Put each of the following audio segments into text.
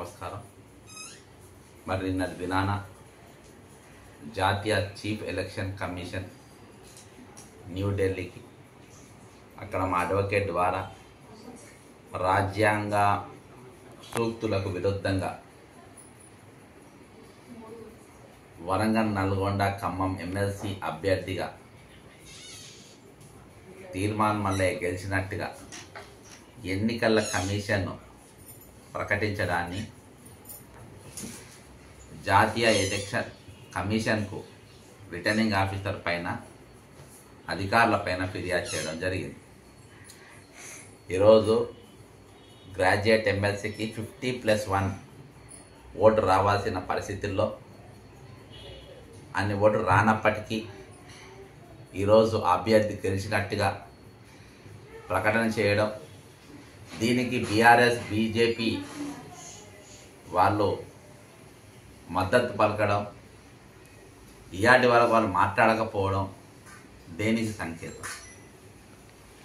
నమస్కారం. మరి నిన్నటి దినాన జాతీయ చీఫ్ ఎలక్షన్ కమిషన్ న్యూఢిల్లీకి అక్కడ మా అడ్వకేట్ ద్వారా రాజ్యాంగ సూక్తులకు విరుద్ధంగా వరంగల్, నల్గొండ, ఖమ్మం ఎమ్మెల్సీ అభ్యర్థిగా తీర్మాన్ మల్లయ్య గెలిచినట్టుగా ఎన్నికల కమిషన్ ప్రకటించడాన్ని జాతీయ ఎలక్షన్ కమిషన్కు రిటర్నింగ్ ఆఫీసర్ పైన అధికారుల పైన ఫిర్యాదు చేయడం జరిగింది. ఈరోజు గ్రాడ్యుయేట్ ఎమ్మెల్సీకి 50+1 ఓటు రావాల్సిన పరిస్థితుల్లో అన్ని ఓటు రానప్పటికీ ఈరోజు అభ్యర్థి గెలిచినట్టుగా ప్రకటన చేయడం, దీనికి బీఆర్ఎస్ బీజేపీ వాళ్ళు మద్దతు పలకడం, ఇయాటి వరకు వాళ్ళు మాట్లాడకపోవడం దేనికి సంకేతం?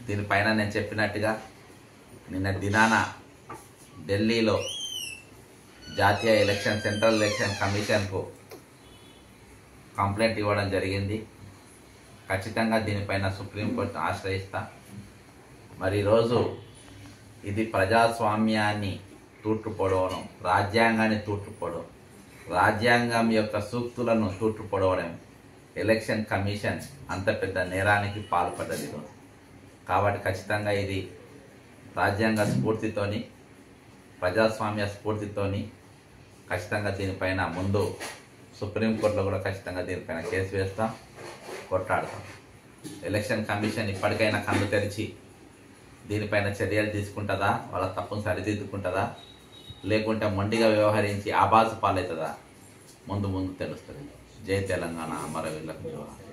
దీనిపైన నేను చెప్పినట్టుగా నిన్న దినాన ఢిల్లీలో జాతీయ సెంట్రల్ ఎలక్షన్ కమిషన్కు కంప్లైంట్ ఇవ్వడం జరిగింది. ఖచ్చితంగా దీనిపైన సుప్రీంకోర్టు ఆశ్రయిస్తా. మరి ఈరోజు ఇది ప్రజాస్వామ్యాన్ని తూట్టుపొడవడం, రాజ్యాంగాన్ని తూట్టుపొడవడం, రాజ్యాంగం యొక్క సూక్తులను తూట్టుపొడవడం ఎలక్షన్ కమిషన్ అంత పెద్ద నేరానికి పాల్పడ్డది. కాబట్టి ఖచ్చితంగా ఇది రాజ్యాంగ స్ఫూర్తితోని, ప్రజాస్వామ్య స్ఫూర్తితోని ఖచ్చితంగా దీనిపైన ముందు సుప్రీంకోర్టులో కూడా ఖచ్చితంగా దీనిపైన కేసు వేస్తాం, కొట్లాడతాం. ఎలక్షన్ కమిషన్ ఇప్పటికైనా కన్ను తెరిచి దీనిపైన చర్యలు తీసుకుంటుందా, వాళ్ళ తప్పును సరిదిద్దుకుంటుందా, లేకుంటే మొండిగా వ్యవహరించి ఆబాసు పాలవుతుందా? ముందు తెలుస్తుంది. జై తెలంగాణ, అమరవీరులకు జోహార్.